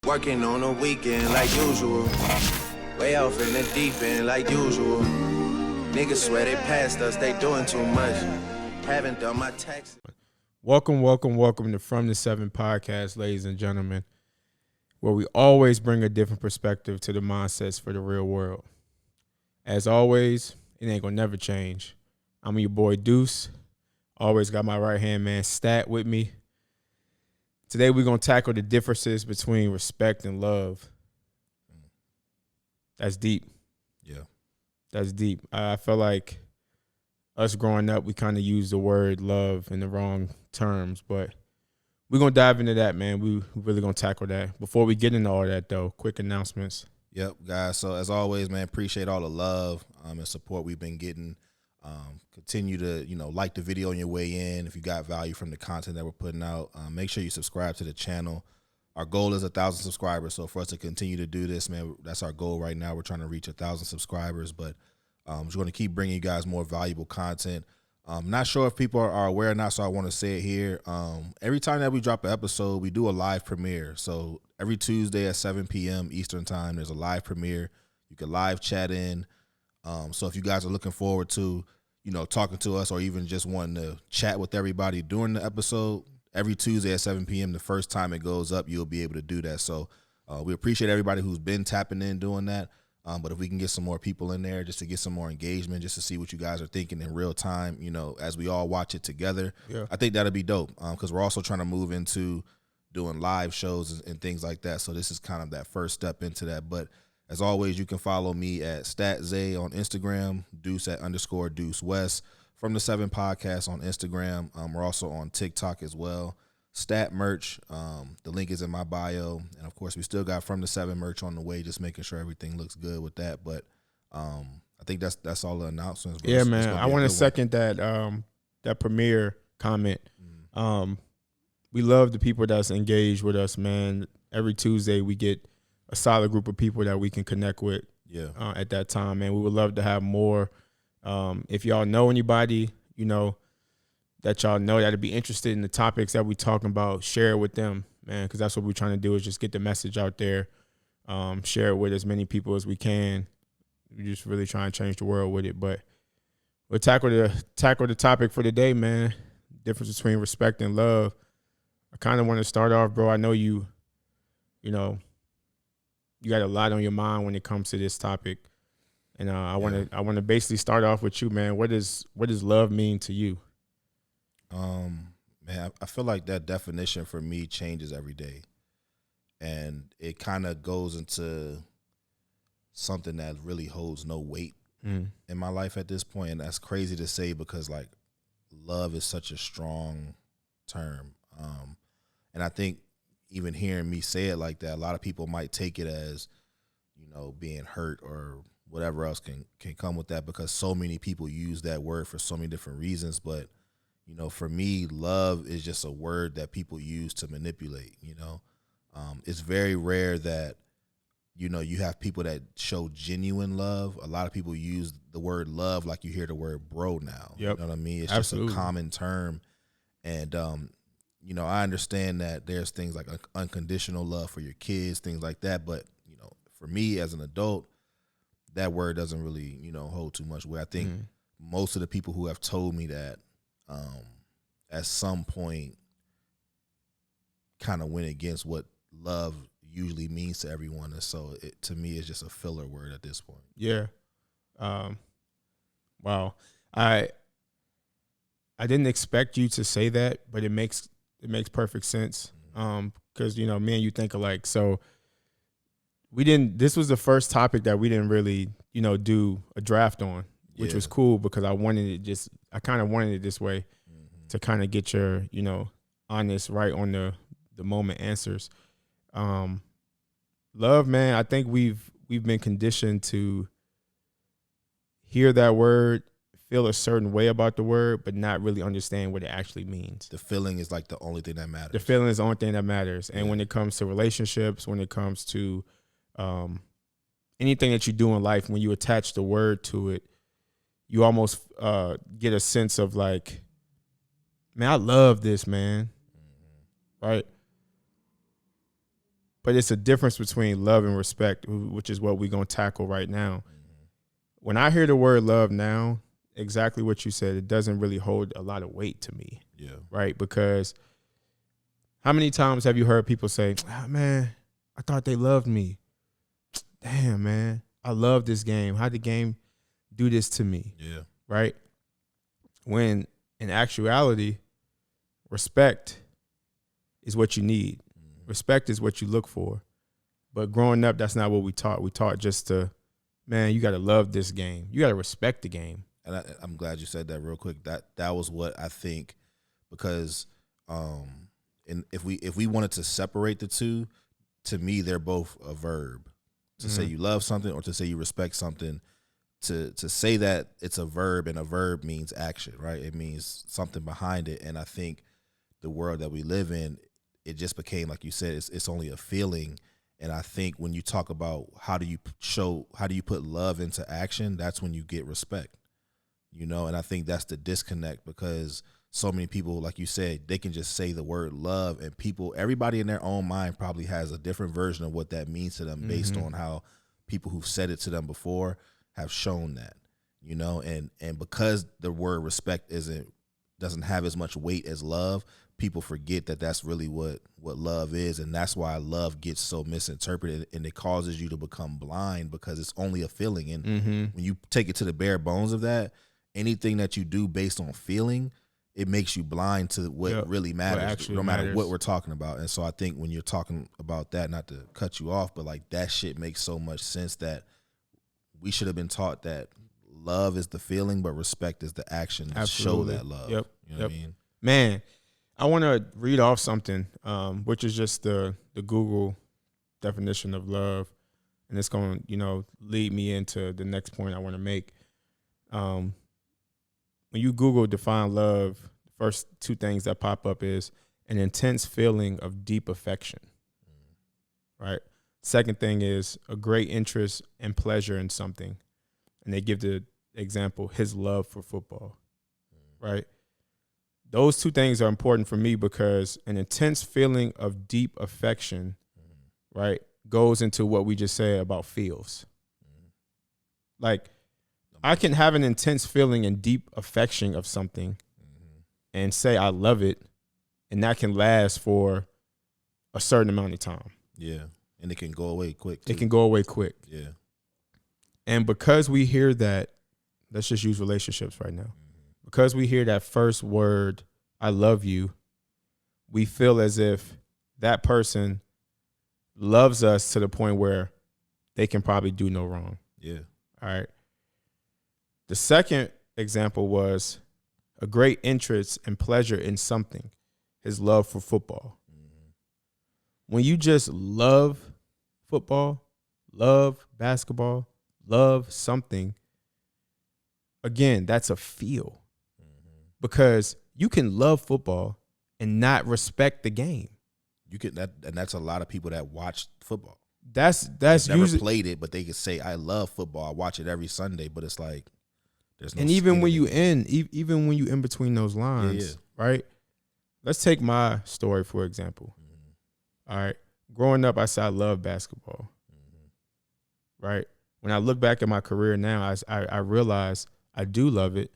Working on a weekend like usual. Way off in the deep end like usual. Niggas swear they passed us, they doing too much. Haven't done my taxes. Welcome to From the Seven podcast, ladies and gentlemen, where we always bring a different perspective to the mindsets for the real world. As always, it ain't gonna never change. I'm your boy Deuce. Always got my right-hand man Stat with me. Today we're gonna tackle the differences between respect and love. That's deep. Yeah. That's deep. I feel like us growing up, we kind of use the word love in the wrong terms, but we're going to dive into that, man. We really going to tackle that. Before we get into all that, though, quick announcements. Yep, guys. So, as always, man, appreciate all the love and support we've been getting. Continue to, like the video on your way in. If you got value from the content that we're putting out, make sure you subscribe to the channel. Our goal is 1,000 subscribers. So, for us to continue to do this, man, that's our goal right now. We're trying to reach 1,000 subscribers, but I'm just going to keep bringing you guys more valuable content. I'm not sure if people are aware or not, so I want to say it here. Every time that we drop an episode, we do a live premiere. So every Tuesday at 7 p.m. Eastern time, there's a live premiere. You can live chat in. So if you guys are looking forward to, talking to us or even just wanting to chat with everybody during the episode, every Tuesday at 7 p.m., the first time it goes up, you'll be able to do that. So we appreciate everybody who's been tapping in doing that. But if we can get some more people in there just to get some more engagement, just to see what you guys are thinking in real time, as we all watch it together, yeah. I think that'll be dope because we're also trying to move into doing live shows and things like that. So this is kind of that first step into that. But as always, you can follow me at StatZay on Instagram, Deuce at _Deuce West, From the Seven Podcast on Instagram. We're also on TikTok as well. Stat merch, the link is in my bio, and of course we still got From the Seven merch on the way, just making sure everything looks good with that. But I think that's all the announcements. Yeah, man, I want to second that premiere comment. We love the people that's engaged with us, man. Every Tuesday we get a solid group of people that we can connect with. Yeah, at that time, man, we would love to have more. If y'all know anybody, that y'all know that'd be interested in the topics that we talking about, share it with them, man, because that's what we're trying to do is just get the message out there, share it with as many people as we can. We're just really trying to change the world with it. But we'll tackle the topic for today, man. Difference between respect and love. I kind of want to start off, bro. I know you got a lot on your mind when it comes to this topic, and I want to basically start off with you, man. What does love mean to you? Man, I feel like that definition for me changes every day, and it kind of goes into something that really holds no weight in my life at this point. And that's crazy to say because like love is such a strong term. And I think even hearing me say it like that, a lot of people might take it as, being hurt or whatever else can come with that because so many people use that word for so many different reasons. But for me, love is just a word that people use to manipulate, It's very rare that, you have people that show genuine love. A lot of people use the word love like you hear the word bro now. Yep. You know what I mean? It's Absolutely. just a common term. And, I understand that there's things like unconditional love for your kids, things like that. But, for me as an adult, that word doesn't really, hold too much weight. I think most of the people who have told me that, at some point kind of went against what love usually means to everyone. And so to me, it's just a filler word at this point. Yeah. Wow. I didn't expect you to say that, but it makes perfect sense. Cause me and you think alike. So this was the first topic that we didn't really, do a draft on, which was cool because I kind of wanted it this way. To kind of get your, honest, right on the moment answers. Love, man, I think we've been conditioned to hear that word, feel a certain way about the word, but not really understand what it actually means. The feeling is like the only thing that matters. The feeling is the only thing that matters. And when it comes to relationships, when it comes to anything that you do in life, when you attach the word to it, you almost get a sense of like, man, I love this, man. Right? But it's a difference between love and respect, which is what we're going to tackle right now. When I hear the word love now, exactly what you said, it doesn't really hold a lot of weight to me. Yeah. Right? Because how many times have you heard people say, man, I thought they loved me. Damn, man, I love this game. How'd the game do this to me? Yeah. Right? When in actuality, respect is what you need. Respect is what you look for. But growing up, that's not what we taught. We taught just to, man, you got to love this game. You got to respect the game. And I'm glad you said that real quick. That was what I think, because and if we wanted to separate the two, to me, they're both a verb. To say you love something or to say you respect something, to say that it's a verb, and a verb means action, right? It means something behind it. And I think the world that we live in, it just became, like you said, it's only a feeling. And I think when you talk about how do you put love into action, that's when you get respect, you know? And I think that's the disconnect, because so many people, like you said, they can just say the word love, and everybody in their own mind probably has a different version of what that means to them based on how people who've said it to them before have shown that, you know? And because the word respect doesn't have as much weight as love, people forget that that's really what love is. And that's why love gets so misinterpreted, and it causes you to become blind, because it's only a feeling. And when you take it to the bare bones of that, anything that you do based on feeling, it makes you blind to what really matters, no matter what we're talking about. And so I think when you're talking about that, not to cut you off, but like that shit makes so much sense, that we should have been taught that love is the feeling, but respect is the action to show that love. Yep. You know what I mean? Man, I want to read off something, which is just the Google definition of love. And it's going to, lead me into the next point I want to make. When you Google define love, the first two things that pop up is an intense feeling of deep affection, right? Second thing is a great interest and pleasure in something. And they give the example, his love for football, right? Those two things are important for me, because an intense feeling of deep affection, right, goes into what we just said about feels. Like, I can have an intense feeling and deep affection of something and say I love it, and that can last for a certain amount of time. Yeah, and it can go away quick, too. It can go away quick. Yeah. And because we hear that, let's just use relationships right now. Because we hear that first word, I love you, we feel as if that person loves us to the point where they can probably do no wrong. Yeah. All right. The second example was a great interest and pleasure in something, his love for football. When you just love football, love basketball, love something, again, that's a feel. Because you can love football and not respect the game. You can and that's a lot of people that watch football. That's never usually played it, but they could say I love football. I watch it every Sunday, but it's like there's no. And even when you in between those lines, right? Let's take my story for example. All right, growing up, I said I love basketball. Right. When I look back at my career now, I realize I do love it.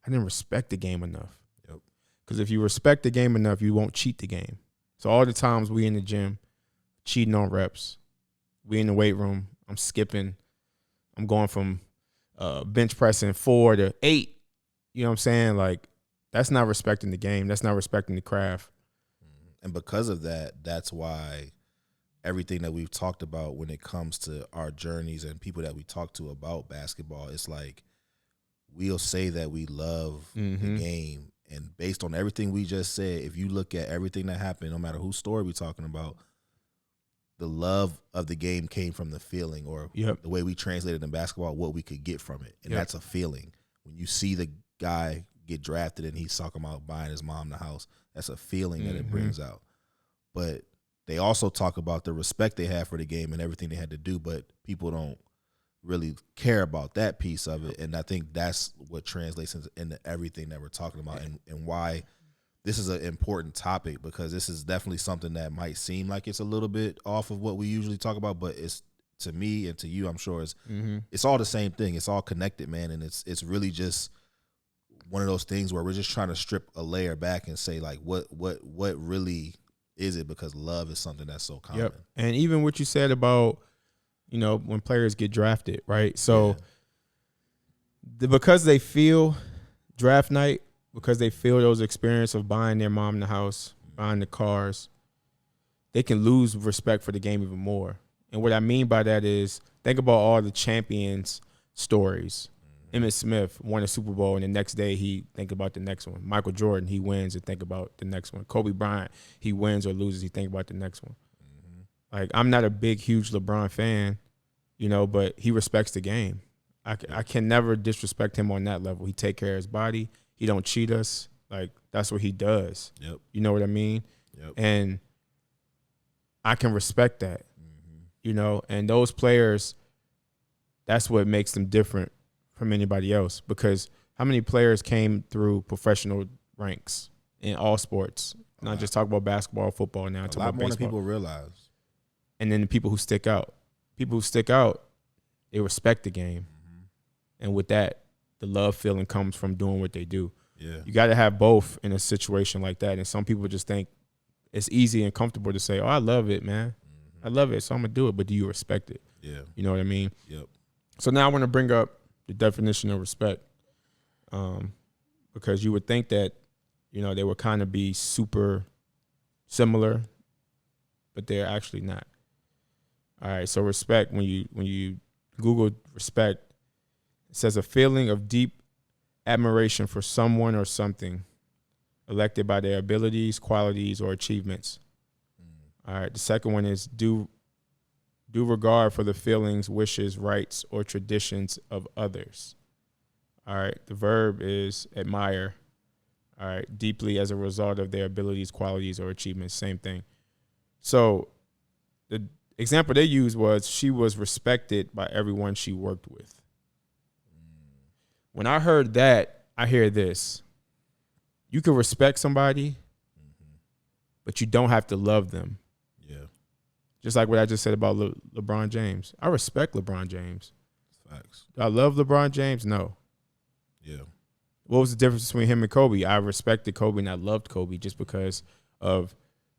I didn't respect the game enough. Yep. Because if you respect the game enough, you won't cheat the game. So all the times we in the gym, cheating on reps, we in the weight room, I'm skipping, I'm going from bench pressing 4 to 8. You know what I'm saying? Like, that's not respecting the game. That's not respecting the craft. And because of that, that's why everything that we've talked about when it comes to our journeys and people that we talk to about basketball, it's like we'll say that we love the game. And based on everything we just said, if you look at everything that happened, no matter whose story we're talking about, the love of the game came from the feeling, or the way we translated in basketball, what we could get from it. And that's a feeling. When you see the guy get drafted and he's talking about buying his mom the house, that's a feeling that it brings out. But they also talk about the respect they have for the game and everything they had to do, but people don't really care about that piece of it. And I think that's what translates into everything that we're talking about, and why this is an important topic because this is definitely something that might seem like it's a little bit off of what we usually talk about, but it's, to me and to you, I'm sure it's all the same thing. It's all connected, man. And it's really just one of those things where we're just trying to strip a layer back and say like, what really is it? Because love is something that's so common. Yep. And even what you said about, you know, when players get drafted, right? So because they feel draft night, because they feel those experience of buying their mom the house, buying the cars, they can lose respect for the game even more. And what I mean by that is, think about all the champions stories. Emmitt Smith won a Super Bowl, and the next day he think about the next one. Michael Jordan, he wins and think about the next one. Kobe Bryant, he wins or loses, he think about the next one. Like, I'm not a big, huge LeBron fan, you know, but he respects the game. I can never disrespect him on that level. He take care of his body. He don't cheat us. Like, that's what he does. Yep. You know what I mean? Yep. And I can respect that, you know, and those players, that's what makes them different from anybody else, because how many players came through professional ranks in all sports? Not just talk about basketball, football now. A lot more than people realize. And then the people who stick out, they respect the game. And with that, the love feeling comes from doing what they do. Yeah. You got to have both in a situation like that. And some people just think it's easy and comfortable to say, oh, I love it, man. I love it, so I'm going to do it. But do you respect it? Yeah. You know what I mean? Yep. So now I want to bring up the definition of respect, because you would think that, you know, they would kind of be super similar, but they're actually not. All right, so respect, when you Google respect, it says a feeling of deep admiration for someone or something elected by their abilities, qualities, or achievements. All right, the second one is due regard for the feelings, wishes, rights, or traditions of others. All right, the verb is admire. All right, deeply as a result of their abilities, qualities, or achievements, same thing. So the example they used was she was respected by everyone she worked with. When I heard that, I hear this. You can respect somebody, but you don't have to love them. Yeah. Just like what I just said about LeBron James. I respect LeBron James. Facts. Do I love LeBron James? No. Yeah. What was the difference between him and Kobe? I respected Kobe and I loved Kobe just because of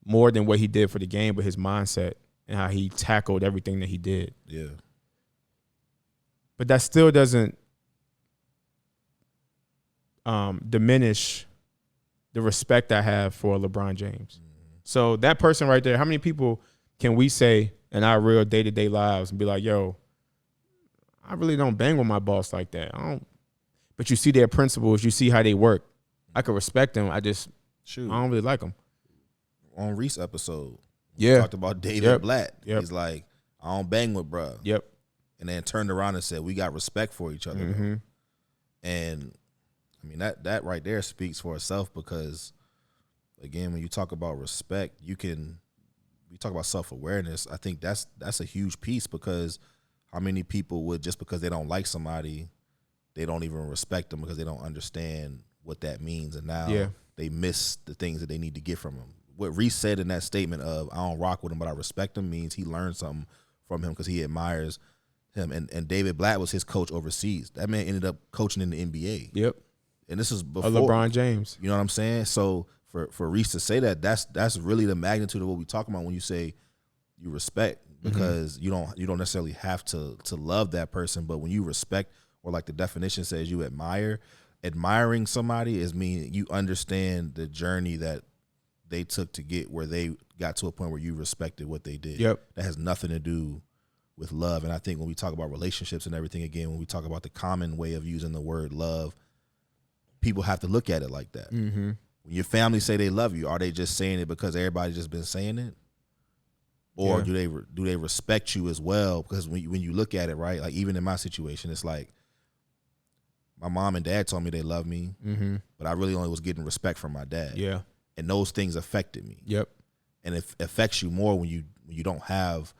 more than what he did for the game, but his mindset and how he tackled everything that he did. Yeah. But that still doesn't diminish the respect I have for LeBron James. So that person right there, how many people can we say in our real day-to-day lives and be like, yo, I really don't bang with my boss like that. But you see their principles, you see how they work. I can respect them. I don't really like them. On Reese episode, we talked about David Blatt. Yep. He's like, I don't bang with bruh. Yep. And then turned around and said, we got respect for each other. And I mean, that right there speaks for itself, because again, when you talk about respect, we talk about self-awareness. I think that's a huge piece, because how many people would, just because they don't like somebody, they don't even respect them because they don't understand what that means. And now they miss the things that they need to get from him. What Reese said in that statement of, I don't rock with him, but I respect him, means he learned something from him because he admires him. And David Blatt was his coach overseas. That man ended up coaching in the NBA. Yep. And this is before LeBron James. You know what I'm saying? So for Reese to say that, that's really the magnitude of what we talking about when you say you respect, because you don't necessarily have to love that person, but when you respect, or like the definition says, you admire. Admiring somebody is mean you understand the journey that they took to get where they got to a point where you respected what they did. Yep. That has nothing to do with love. And I think when we talk about relationships and everything, again, when we talk about the common way of using the word love, people have to look at it like that. When your family say they love you, are they just saying it because everybody's just been saying it? Or do they respect you as well? Because when you look at it, right, like even in my situation, it's like my mom and dad told me they love me, but I really only was getting respect from my dad. Yeah. And those things affected me. Yep. And it affects you more when you don't have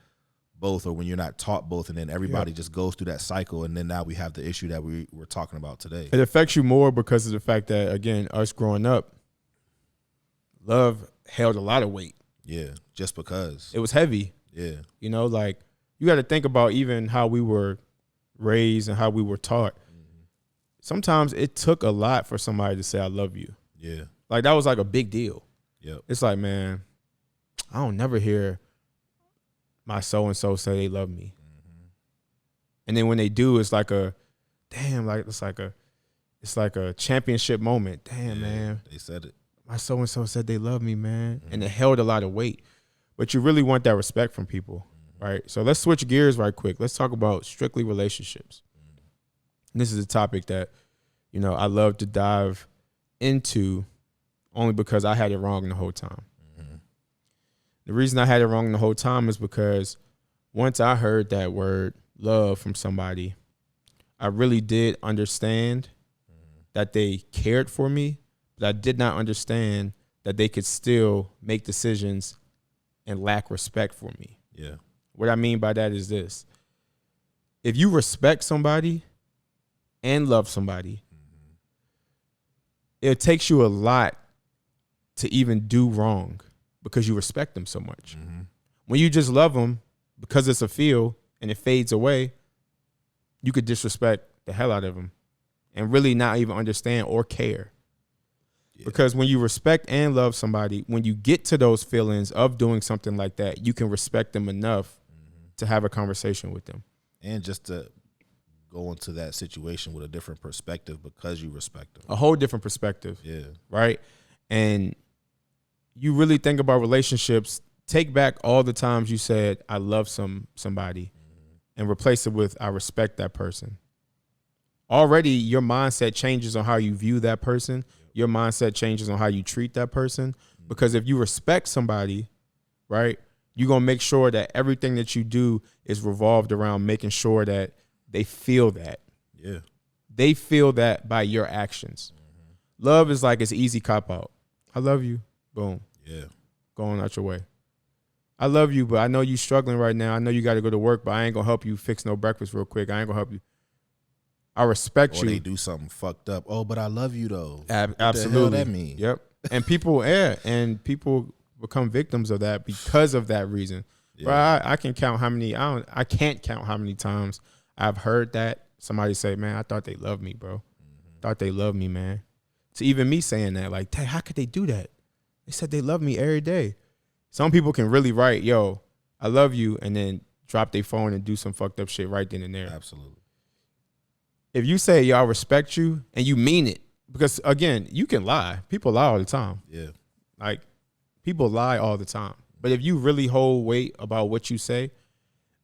both, or when you're not taught both, and then everybody just goes through that cycle, and then now we have the issue that we're talking about today. It affects you more because of the fact that, again, us growing up, love held a lot of weight. Yeah, just because. It was heavy. Yeah. You know, like you got to think about even how we were raised and how we were taught. Sometimes it took a lot for somebody to say, I love you. Yeah. Like that was like a big deal. Yep. It's like, man, I don't never hear my so-and-so say they love me. And then when they do, it's like a, damn, like it's like a championship moment. Damn, man. They said it. My so-and-so said they love me, man. And it held a lot of weight. But you really want that respect from people, right? So let's switch gears right quick. Let's talk about strictly relationships. And this is a topic that, you know, I love to dive into only because I had it wrong the whole time. The reason I had it wrong the whole time is because once I heard that word love from somebody, I really did understand that they cared for me, but I did not understand that they could still make decisions and lack respect for me. Yeah. What I mean by that is this. If you respect somebody and love somebody, it takes you a lot to even do wrong because you respect them so much. When you just love them because it's a feel and it fades away, you could disrespect the hell out of them and really not even understand or care. Yeah. Because when you respect and love somebody, when you get to those feelings of doing something like that, you can respect them enough to have a conversation with them. And just to go into that situation with a different perspective because you respect them. A whole different perspective. Yeah. Right? And you really think about relationships, take back all the times you said, I love somebody and replace it with, I respect that person. Already your mindset changes on how you view that person. Your mindset changes on how you treat that person. Because if you respect somebody, right, you're going to make sure that everything that you do is revolved around making sure that they feel that. Yeah. They feel that by your actions. Love is like it's easy cop out. I love you. Boom. Yeah. Going out your way. I love you, but I know you struggling right now. I know you got to go to work, but I ain't going to help you fix no breakfast real quick. I ain't going to help you. I respect you. Or they do something fucked up. Oh, but I love you though. Absolutely. What the hell that mean? Yep. And people become victims of that because of that reason. Yeah. But I can't count how many times I've heard that somebody say, man, I thought they loved me, bro. Thought they loved me, man. To even me saying that, like, how could they do that? They said they love me every day. Some people can really write, yo, I love you, and then drop their phone and do some fucked up shit right then and there. Absolutely. If you say, yo, I respect you, and you mean it, because, again, you can lie. People lie all the time. Yeah. Like, people lie all the time. But if you really hold weight about what you say,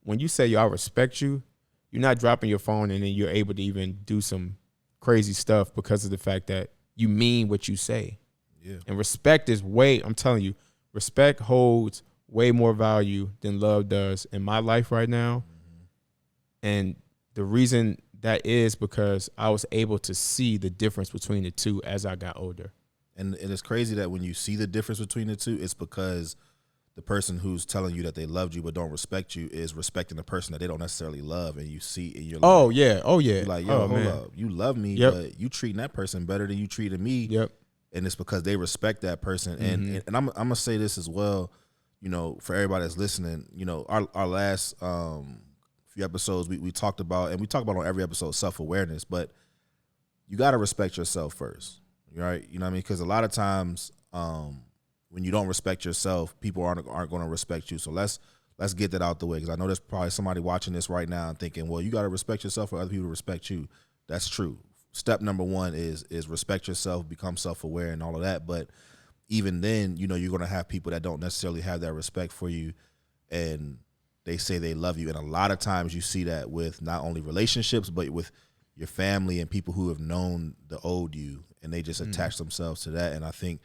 when you say, yo, I respect you, you're not dropping your phone and then you're able to even do some crazy stuff because of the fact that you mean what you say. Yeah. And respect is I'm telling you, respect holds way more value than love does in my life right now. And the reason that is because I was able to see the difference between the two as I got older. And it's crazy that when you see the difference between the two, it's because the person who's telling you that they loved you but don't respect you is respecting the person that they don't necessarily love, and you see in your life. Oh yeah. You're like, yo, hold up. You love me, but you treating that person better than you treated me. Yep. And it's because they respect that person. And I'm gonna say this as well, you know, for everybody that's listening, you know, our last few episodes we talked about, and we talk about on every episode, self-awareness, but you gotta respect yourself first. Right? You know what I mean? Because a lot of times when you don't respect yourself, people aren't going to respect you. So let's get that out the way, because I know there's probably somebody watching this right now and thinking, well, you got to respect yourself for other people to respect you. That's true. Step number one is respect yourself, become self-aware and all of that. But even then, you know, you're going to have people that don't necessarily have that respect for you, and they say they love you. And a lot of times you see that with not only relationships, but with your family and people who have known the old you, and they just attach themselves to that. And I think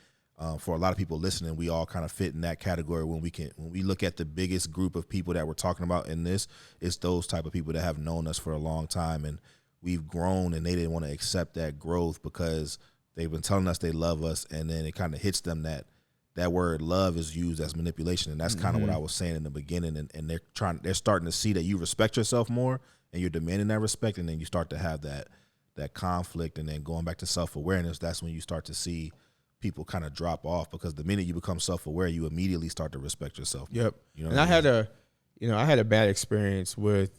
for a lot of people listening, we all kind of fit in that category when we look at the biggest group of people that we're talking about in this, it's those type of people that have known us for a long time, and we've grown, and they didn't want to accept that growth because they've been telling us they love us, and then it kind of hits them that word love is used as manipulation. And that's kind of what I was saying in the beginning, and they're starting to see that you respect yourself more and you're demanding that respect, and then you start to have that conflict. And then going back to self-awareness, that's when you start to see people kind of drop off, because the minute you become self-aware, you immediately start to respect yourself. Yep. You know And I had a bad experience with,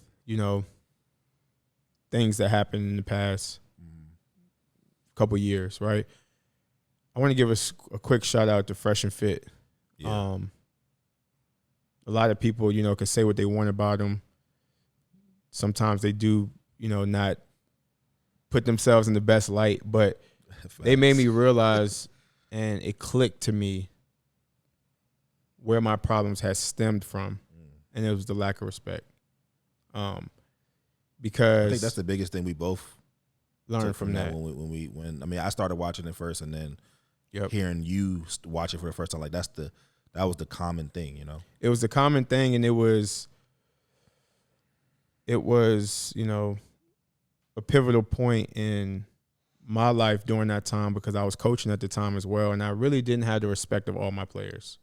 things that happened in the past couple years, right? I want to give us a quick shout out to Fresh and Fit. Yeah. A lot of people, can say what they want about them. Sometimes they do, not put themselves in the best light, but they made me realize, and it clicked to me where my problems had stemmed from, and it was the lack of respect. Because I think that's the biggest thing we both learned from that. When I started watching it first, and then Yep. hearing you watch it for the first time, like that was the common thing, It was the common thing, and it was, a pivotal point in my life during that time, because I was coaching at the time as well, and I really didn't have the respect of all my players.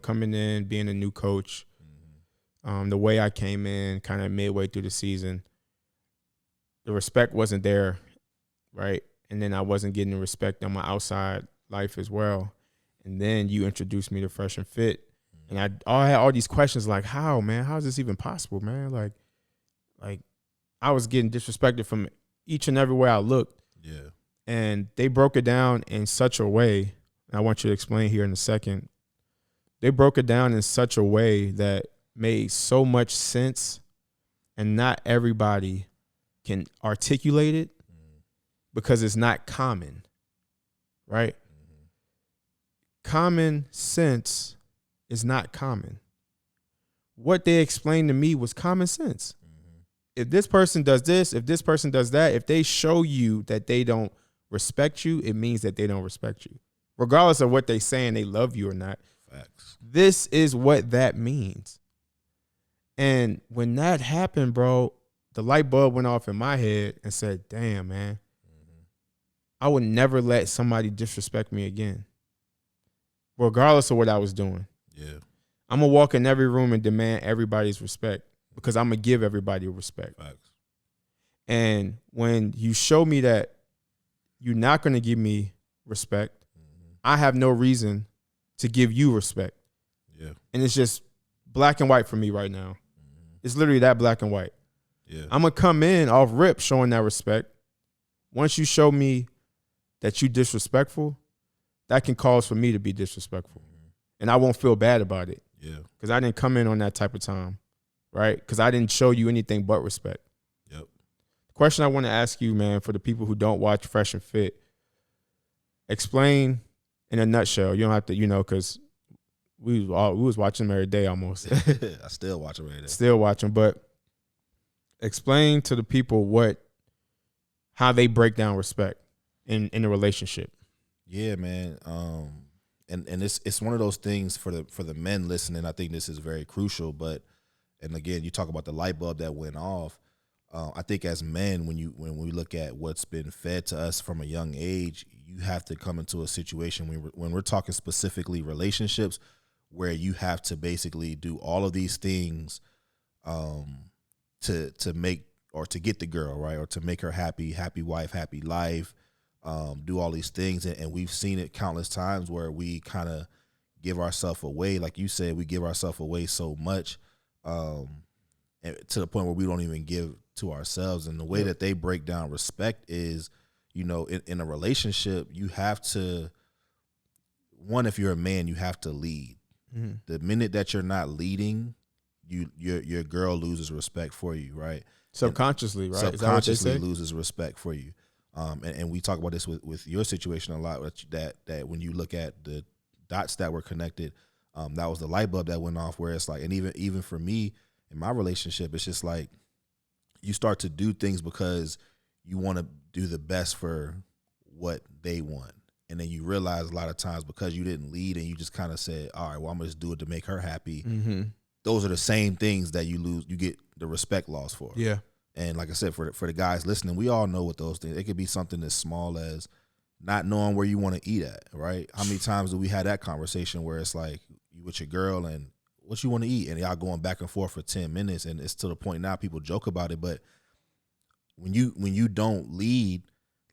Coming in, being a new coach, the way I came in kind of midway through the season, the respect wasn't there, right? And then I wasn't getting the respect on my outside life as well. And then you introduced me to Fresh and Fit, and I had all these questions like, how, man? How is this even possible, man? Like I was getting disrespected from each and every way I looked. Yeah. And they broke it down in such a way, and I want you to explain here in a second. They broke it down in such a way that made so much sense, and not everybody can articulate it because it's not common, right? Common sense is not common. What they explained to me was common sense. If this person does this, if this person does that, if they show you that they don't respect you, it means that they don't respect you. Regardless of what they saying, they love you or not. Facts. This is what that means. And when that happened, bro, the light bulb went off in my head and said, damn, man, I would never let somebody disrespect me again, regardless of what I was doing. Yeah. I'm going to walk in every room and demand everybody's respect, because I'm going to give everybody respect. Facts. And when you show me that you're not going to give me respect, I have no reason to give you respect. Yeah. And it's just black and white for me right now. It's literally that black and white. Yeah. I'm going to come in off rip showing that respect. Once you show me that you disrespectful, that can cause for me to be disrespectful. And I won't feel bad about it. Yeah. Because I didn't come in on that type of time, right? Because I didn't show you anything but respect. Yep. The question I want to ask you, man, for the people who don't watch Fresh and Fit, explain in a nutshell. You don't have to, because we was watching them every day almost. I still watch them every day. Still watching, but explain to the people how they break down respect in a relationship. Yeah, man. And it's one of those things for the men listening. I think this is very crucial. And again, you talk about the light bulb that went off. I think as men, when we look at what's been fed to us from a young age, you have to come into a situation when we're talking specifically relationships, where you have to basically do all of these things to make, or to get the girl, right, or to make her happy wife, happy life. Do all these things, and we've seen it countless times where we kind of give ourselves away. Like you said, we give ourselves away so much, and to the point where we don't even give to ourselves. And the way that they break down respect is, in a relationship, you have to, if you're a man, you have to lead. Mm-hmm. The minute that you're not leading, your girl loses respect for you, right? Subconsciously, right? Subconsciously loses respect for you. And we talk about this with your situation a lot, that when you look at the dots that were connected, that was the light bulb that went off, where it's like, and even for me in my relationship, it's just like you start to do things because you want to do the best for what they want. And then you realize a lot of times, because you didn't lead and you just kind of said, all right, well, I'm going to just do it to make her happy. Mm-hmm. Those are the same things that you get the respect loss for. Yeah. And like I said, for the guys listening, we all know what those things. It could be something as small as not knowing where you want to eat at, right? How many times do we had that conversation where it's like you with your girl and what you want to eat, and y'all going back and forth for 10 minutes, and it's to the point now people joke about it, but when you don't lead,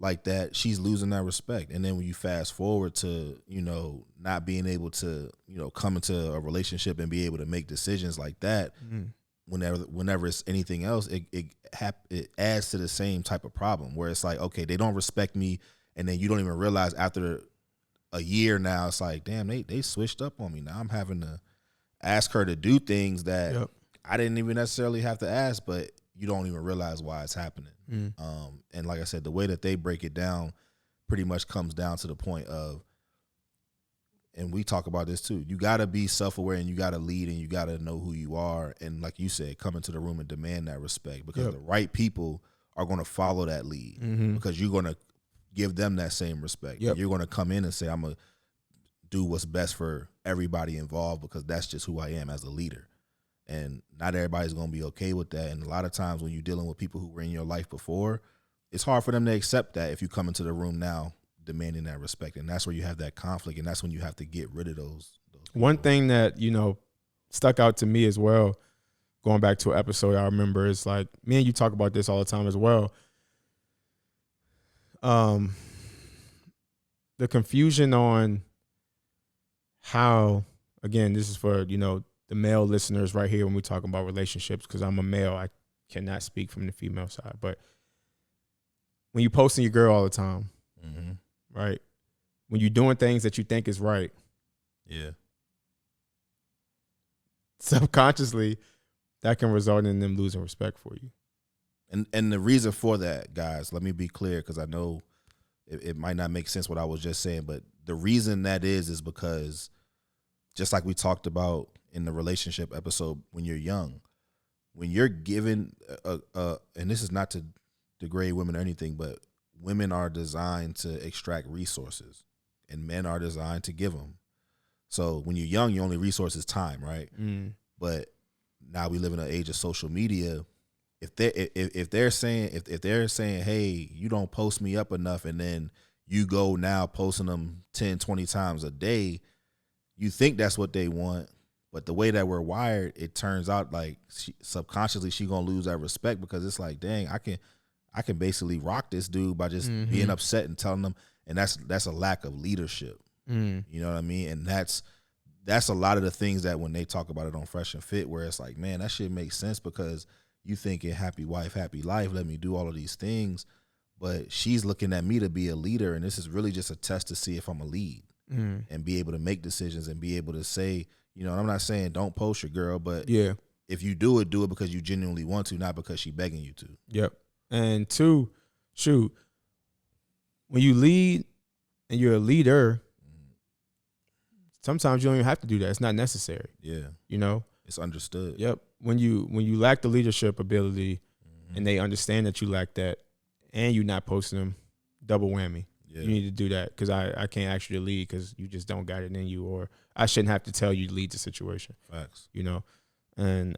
like that, she's losing that respect. And then when you fast forward to, not being able to, come into a relationship and be able to make decisions like that, whenever it's anything else, it adds to the same type of problem where it's like, okay, they don't respect me, and then you don't even realize after a year now, it's like, damn, they switched up on me. Now I'm having to ask her to do things that I didn't even necessarily have to ask, but you don't even realize why it's happening. And like I said, the way that they break it down pretty much comes down to the point of, and we talk about this too, you got to be self-aware and you got to lead and you got to know who you are. And like you said, come into the room and demand that respect, because the right people are going to follow that lead, because you're going to give them that same respect. You're going to come in and say, I'm going to do what's best for everybody involved, because that's just who I am as a leader. And not everybody's going to be okay with that. And a lot of times when you're dealing with people who were in your life before, it's hard for them to accept that if you come into the room now demanding that respect. And that's where you have that conflict, and that's when you have to get rid of those One thing that, stuck out to me as well, going back to an episode I remember, is like, me and you talk about this all the time as well. The confusion on how, again, this is for, the male listeners right here when we talk about relationships, because I'm a male, I cannot speak from the female side. But when you posting your girl all the time, right? When you're doing things that you think is right, subconsciously, that can result in them losing respect for you. And the reason for that, guys, let me be clear, because I know it might not make sense what I was just saying, but the reason that is because, just like we talked about in the relationship episode, when you're young, when you're given and this is not to degrade women or anything, but women are designed to extract resources and men are designed to give them. So when you're young, your only resource is time, right? But now we live in an age of social media. If they're saying, hey, you don't post me up enough, and then you go now posting them 10, 20 times a day, you think that's what they want. But the way that we're wired, it turns out like subconsciously she gonna lose that respect, because it's like, dang, I can basically rock this dude by just being upset and telling them, and that's a lack of leadership. You know what I mean? And that's a lot of the things that when they talk about it on Fresh and Fit, where it's like, man, that shit makes sense, because you thinking happy wife, happy life, let me do all of these things, but she's looking at me to be a leader, and this is really just a test to see if I'm a lead and be able to make decisions and be able to say, I'm not saying don't post your girl, but if you do it because you genuinely want to, not because she begging you to. Yep. And two, shoot, when you lead and you're a leader, sometimes you don't even have to do that. It's not necessary. It's understood. Yep. When you lack the leadership ability and they understand that you lack that, and you're not posting them, double whammy. You need to do that, because I can't ask you to lead because you just don't got it in you, or I shouldn't have to tell you to lead the situation. Facts. And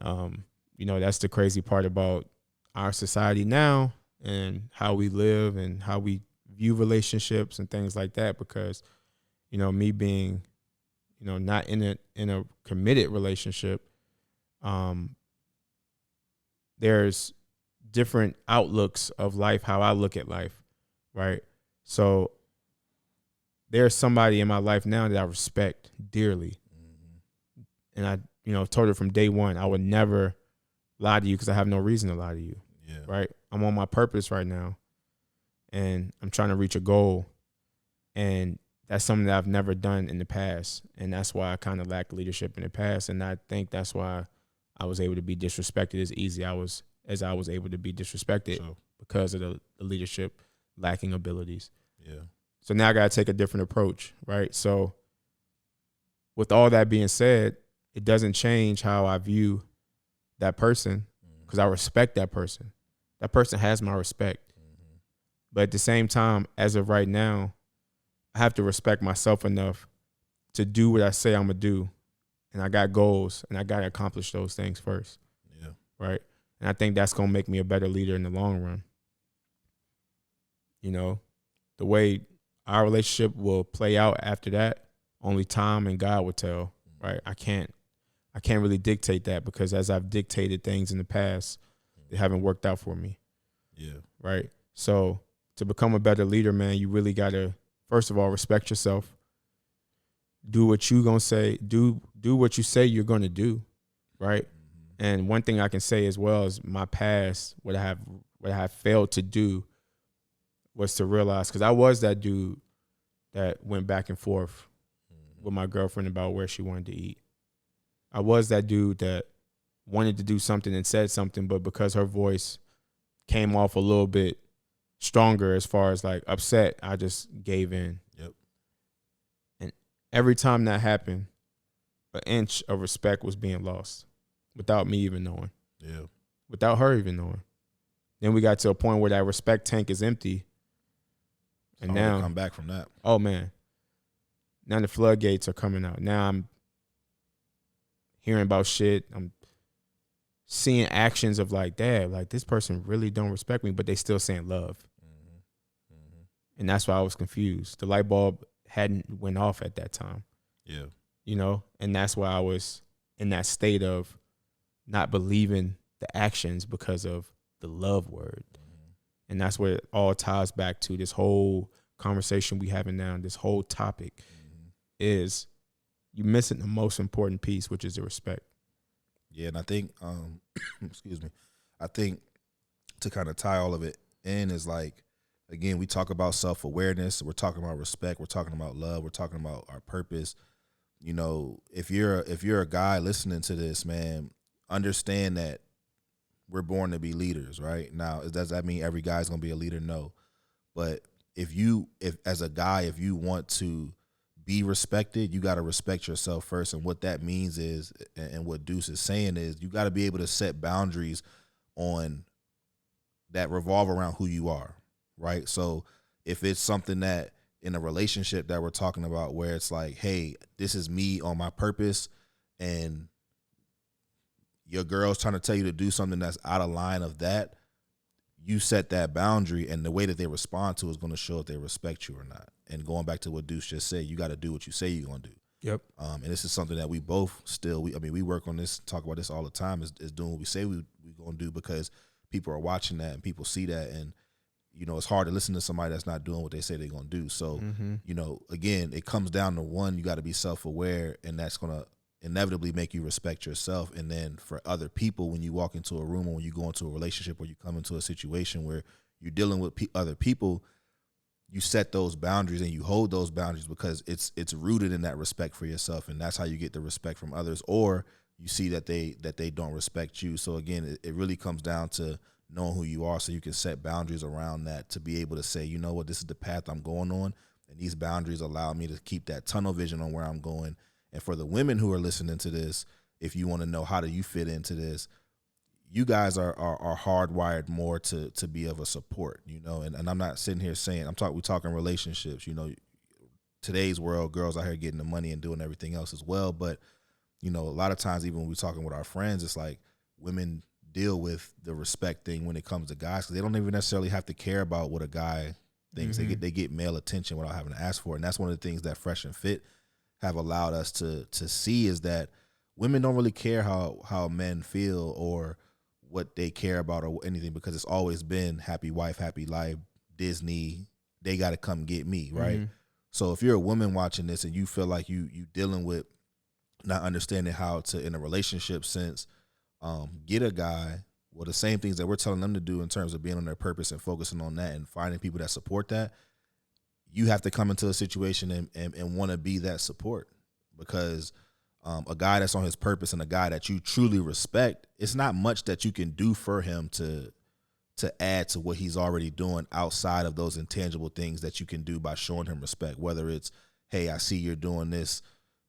that's the crazy part about our society now and how we live and how we view relationships and things like that, because me being not in a committed relationship, there's different outlooks of life, how I look at life, right? So there's somebody in my life now that I respect dearly. And I told her from day one, I would never lie to you because I have no reason to lie to you, right? I'm on my purpose right now, and I'm trying to reach a goal, and that's something that I've never done in the past, and that's why I kind of lacked leadership in the past, and I think that's why I was able to be disrespected as easy as I was able to be disrespected because of the leadership lacking abilities. So now I got to take a different approach, right? So with all that being said, it doesn't change how I view that person, because I respect that person. That person has my respect. But at the same time, as of right now, I have to respect myself enough to do what I say I'm going to do. And I got goals, and I got to accomplish those things first. Right? And I think that's going to make me a better leader in the long run. The way our relationship will play out after that, only time and God will tell, right? I can't really dictate that, because as I've dictated things in the past, they haven't worked out for me. Right? So to become a better leader, man, you really gotta, first of all, respect yourself. Do what you gonna say. Do what you say you're gonna do, right? And one thing I can say as well is my past, what I have failed to do was to realize, because I was that dude that went back and forth with my girlfriend about where she wanted to eat. I was that dude that wanted to do something and said something, but because her voice came off a little bit stronger as far as like upset, I just gave in. Yep. And every time that happened, an inch of respect was being lost without me even knowing. Yeah. Without her even knowing. Then we got to a point where that respect tank is empty. And now come back from that. Oh man. Now the floodgates are coming out. Now I'm hearing about shit. I'm seeing actions of like, dad, like this person really don't respect me, but they still saying love. And that's why I was confused. The light bulb hadn't went off at that time. Yeah. You know, and that's why I was in that state of not believing the actions because of the love word. And that's where it all ties back to this whole conversation we having now. This whole topic is you missing the most important piece, which is the respect. Yeah, and I think, excuse me, I think to kind of tie all of it in is like, again, we talk about self-awareness. We're talking about respect. We're talking about love. We're talking about our purpose. You know, if you're a guy listening to this, man, understand that we're born to be leaders, right? Now, does that mean every guy's gonna be a leader? No, but if as a guy, if you want to be respected, you got to respect yourself first. And what that means is, and what Deuce is saying is, you got to be able to set boundaries on that revolve around who you are, right? So if it's something that in a relationship that we're talking about where it's like, hey, this is me on my purpose, and your girl's trying to tell you to do something that's out of line of that, you set that boundary, and the way that they respond to it is going to show if they respect you or not. And going back to what Deuce just said, you got to do what you say you're going to do. Yep. And this is something that we both still, we work on this, talk about this all the time, is doing what we say we going to do, because people are watching that and people see that. And, you know, it's hard to listen to somebody that's not doing what they say they're going to do. So, you know, again, it comes down to one, you got to be self-aware, and that's going to inevitably make you respect yourself. And then for other people, when you walk into a room or when you go into a relationship or you come into a situation where you're dealing with other people, you set those boundaries and you hold those boundaries because it's rooted in that respect for yourself, and that's how you get the respect from others. Or you see that they don't respect you. So again, it really comes down to knowing who you are, so you can set boundaries around that to be able to say, you know what, this is the path I'm going on, and these boundaries allow me to keep that tunnel vision on where I'm going. And for the women who are listening to this, if you want to know how do you fit into this, you guys are hardwired more to be of a support, you know. And I'm not sitting here saying, we're talking relationships, you know. Today's world, girls out here getting the money and doing everything else as well. But, you know, a lot of times, even when we're talking with our friends, it's like women deal with the respect thing when it comes to guys, because they don't even necessarily have to care about what a guy thinks. They get male attention without having to ask for it. And that's one of the things that Fresh and Fit have allowed us to see, is that women don't really care how men feel or what they care about or anything, because it's always been happy wife, happy life, Disney, they got to come get me, right? So if you're a woman watching this and you feel like you dealing with not understanding how to, in a relationship sense, get a guy, well, the same things that we're telling them to do in terms of being on their purpose and focusing on that and finding people that support that, you have to come into a situation and want to be that support. Because a guy that's on his purpose and a guy that you truly respect, it's not much that you can do for him to add to what he's already doing outside of those intangible things that you can do by showing him respect. Whether it's, hey, I see you're doing this,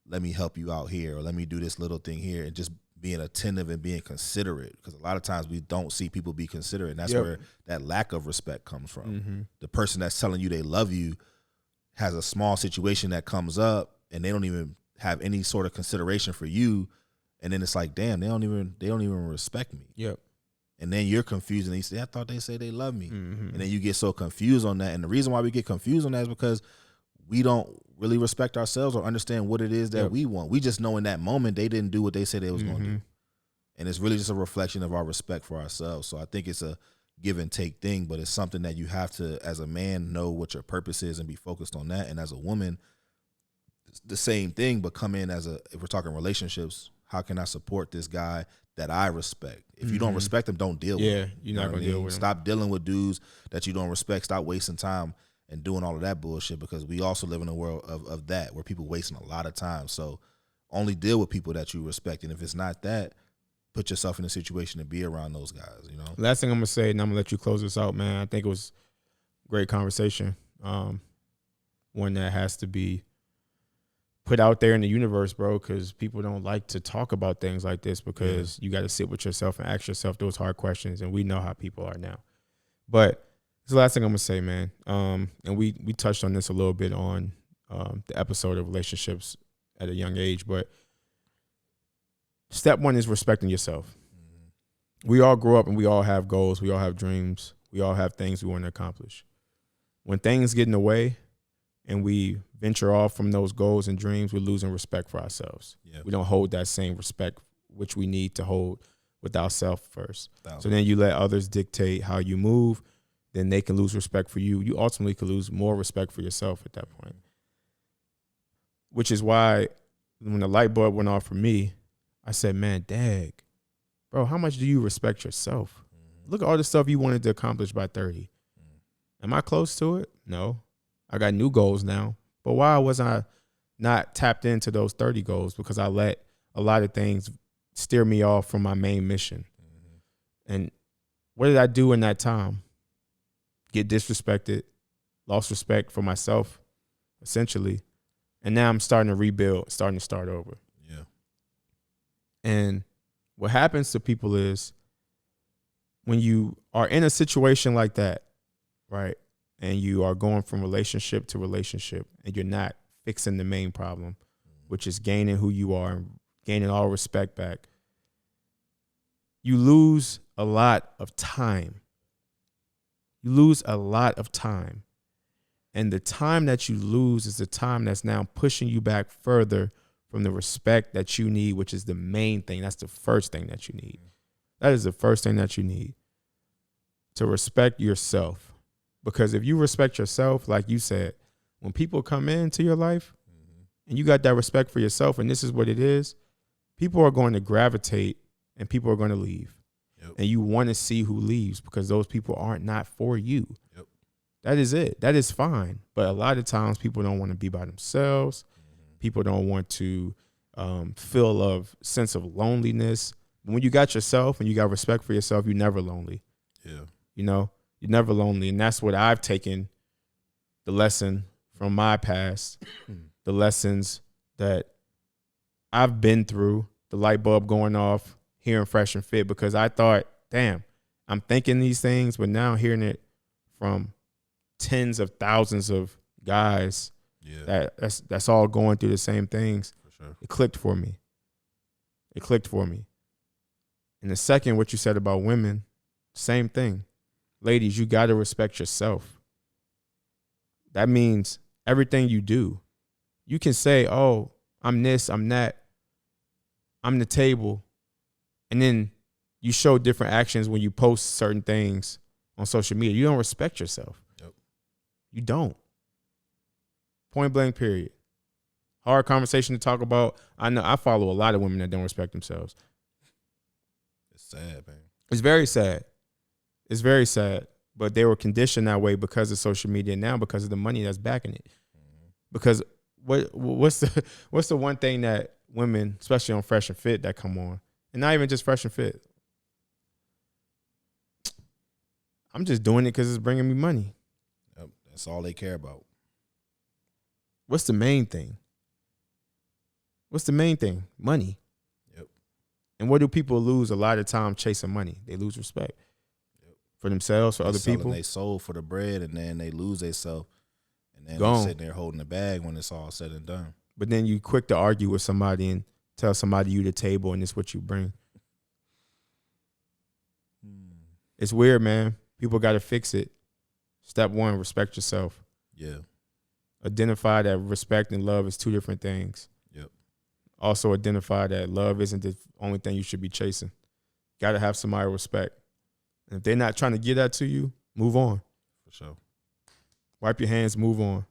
let me help you out here, or let me do this little thing here, and just being attentive and being considerate. Because a lot of times we don't see people be considerate, and that's where that lack of respect comes from. The person that's telling you they love you has a small situation that comes up, and they don't even have any sort of consideration for you, and then it's like, damn, they don't even respect me. And then you're confused, and you say, I thought they say they love me. And then you get so confused on that. And the reason why we get confused on that is because we don't really respect ourselves or understand what it is that we want. We just know in that moment they didn't do what they said they was going to do. And it's really just a reflection of our respect for ourselves. So I think it's a give and take thing, but it's something that you have to, as a man, know what your purpose is and be focused on that. And as a woman, it's the same thing, but come in as if we're talking relationships, how can I support this guy that I respect? If you don't respect him, don't deal with him. You're not going to deal with him. Stop dealing with dudes that you don't respect. Stop wasting time and doing all of that bullshit, because we also live in a world of that, where people wasting a lot of time. So only deal with people that you respect. And if it's not that, put yourself in a situation to be around those guys, you know? Last thing I'm going to say, and I'm going to let you close this out, man. I think it was a great conversation. One that has to be put out there in the universe, bro, because people don't like to talk about things like this, because you got to sit with yourself and ask yourself those hard questions, and we know how people are now. But this is the last thing I'm going to say, man. And we touched on this a little bit on the episode of relationships at a young age, but step one is respecting yourself. We all grow up and we all have goals. We all have dreams. We all have things we want to accomplish. When things get in the way and we venture off from those goals and dreams, we're losing respect for ourselves. Yeah. We don't hold that same respect which we need to hold with ourselves first. So then you let others dictate how you move, then they can lose respect for you. You ultimately could lose more respect for yourself at that point. Which is why when the light bulb went off for me, I said, man, dag, bro, how much do you respect yourself? Look at all the stuff you wanted to accomplish by 30. Am I close to it? No. I got new goals now. But why was I not tapped into those 30 goals? Because I let a lot of things steer me off from my main mission. And what did I do in that time? Get disrespected, lost respect for myself, essentially. And now I'm starting to rebuild, starting to start over. Yeah. And what happens to people is when you are in a situation like that, right, and you are going from relationship to relationship and you're not fixing the main problem, which is gaining who you are and gaining all respect back, you lose a lot of time. You lose a lot of time. And the time that you lose is the time that's now pushing you back further from the respect that you need, which is the main thing. That's the first thing that you need. That is the first thing that you need, to respect yourself. Because if you respect yourself, like you said, when people come into your life and you got that respect for yourself, and this is what it is, people are going to gravitate and people are going to leave. Yep. And you want to see who leaves, because those people aren't not for you. Yep. That is it. That is fine. But a lot of times people don't want to be by themselves. People don't want to feel a sense of loneliness. When you got yourself and you got respect for yourself, you're never lonely. Yeah. You know, you're never lonely. And that's what I've taken, the lesson from my past, the lessons that I've been through, the light bulb going off here in Fresh and Fit, because I thought, damn, I'm thinking these things, but now hearing it from tens of thousands of guys, that's all going through the same things. For sure. It clicked for me. It clicked for me. And the second, what you said about women, same thing. Ladies, you got to respect yourself. That means everything you do. You can say, oh, I'm this, I'm that, I'm the table. And then you show different actions when you post certain things on social media. You don't respect yourself. Yep. You don't. Point blank, period. Hard conversation to talk about. I know I follow a lot of women that don't respect themselves. It's sad, man. It's very sad. It's very sad. But they were conditioned that way because of social media now, because of the money that's backing it. Because what's the one thing that women, especially on Fresh and Fit, that come on, and not even just Fresh and Fit, I'm just doing it because it's bringing me money. Yep, that's all they care about. What's the main thing? What's the main thing? Money. Yep. And what do people lose a lot of time chasing money? They lose respect. Yep. For themselves, for other people. They sold for the bread, and then they lose themselves. And then Gone. they're sitting there holding the bag when it's all said and done. But then you quick to argue with somebody and tell somebody you the table and it's what you bring. It's weird, man. People got to fix it. Step one, respect yourself. Yeah. Identify that respect and love is two different things. Yep. Also identify that love isn't the only thing you should be chasing. Got to have somebody respect. And if they're not trying to give that to you, move on. For sure. Wipe your hands, move on.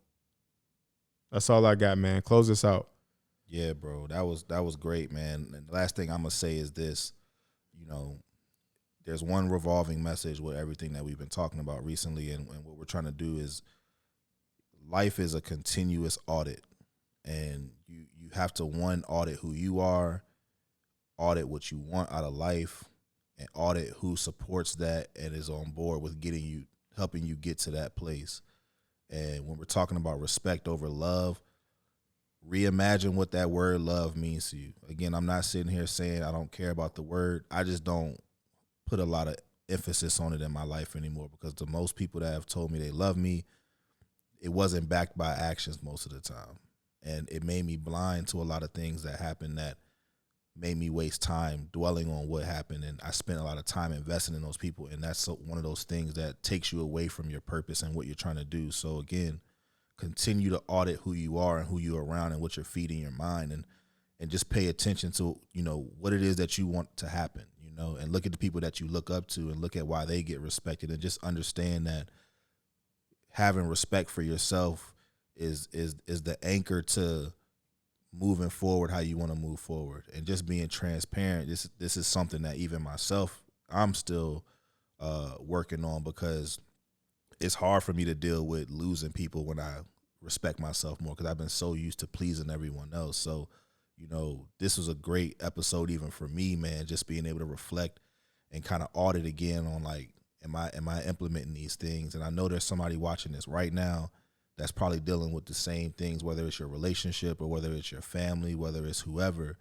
That's all I got, man. Close this out. Yeah, bro. That was great, man. And the last thing I'm gonna say is this, you know, there's one revolving message with everything that we've been talking about recently, and what we're trying to do is life is a continuous audit. And you have to, one, audit who you are, audit what you want out of life, and audit who supports that and is on board with helping you get to that place. And when we're talking about respect over love, reimagine what that word love means to you. Again, I'm not sitting here saying I don't care about the word. I just don't put a lot of emphasis on it in my life anymore, because the most people that have told me they love me, it wasn't backed by actions most of the time. And it made me blind to a lot of things that happened that made me waste time dwelling on what happened. And I spent a lot of time investing in those people. And that's one of those things that takes you away from your purpose and what you're trying to do. So again, continue to audit who you are and who you're around and what you're feeding your mind, and just pay attention to, you know, what it is that you want to happen, you know, and look at the people that you look up to and look at why they get respected, and just understand that having respect for yourself is the anchor to moving forward how you want to move forward. And just being transparent, this is something that even myself, I'm still working on, because it's hard for me to deal with losing people when I respect myself more, because I've been so used to pleasing everyone else. So, you know, this was a great episode even for me, man, just being able to reflect and kind of audit again on, like, am I implementing these things? And I know there's somebody watching this right now that's probably dealing with the same things, whether it's your relationship or whether it's your family, whether it's whoever.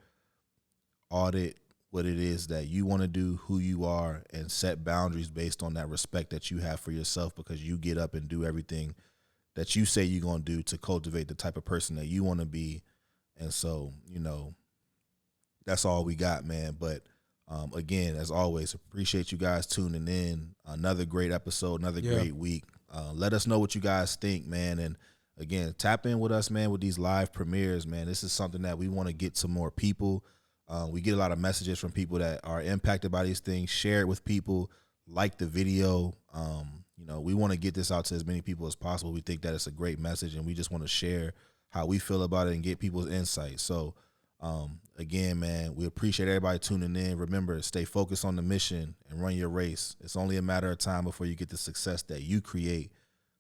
Audit what it is that you want to do, who you are, and set boundaries based on that respect that you have for yourself, because you get up and do everything that you say you're going to do to cultivate the type of person that you want to be. And so, you know, that's all we got, man. But again, as always, appreciate you guys tuning in. Another great episode, another great week. Let us know what you guys think, man. And again, tap in with us, man, with these live premieres, man. This is something that we want to get to more people. We get a lot of messages from people that are impacted by these things. Share it with people. Like the video. You know, we want to get this out to as many people as possible. We think that it's a great message, and we just want to share how we feel about it and get people's insight. So, again, man, we appreciate everybody tuning in. Remember, stay focused on the mission and run your race. It's only a matter of time before you get the success that you create.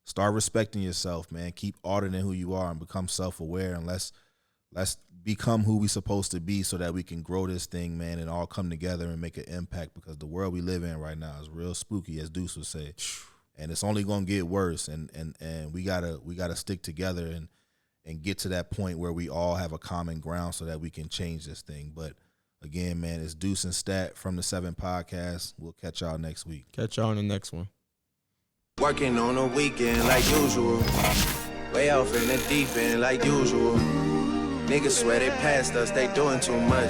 Start respecting yourself, man. Keep auditing who you are and become self-aware, and let's become who we supposed to be, so that we can grow this thing, man, and all come together and make an impact, because the world we live in right now is real spooky, as Deuce would say, and it's only going to get worse. And we gotta stick together and get to that point where we all have a common ground, so that we can change this thing. But again, man, it's Deuce and Stat from the 7 Podcast. We'll catch y'all next week. Catch y'all in the next one. Working on a weekend like usual. Way off in the deep end like usual. Niggas swear they passed us, they doing too much.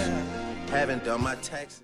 Haven't done my taxes.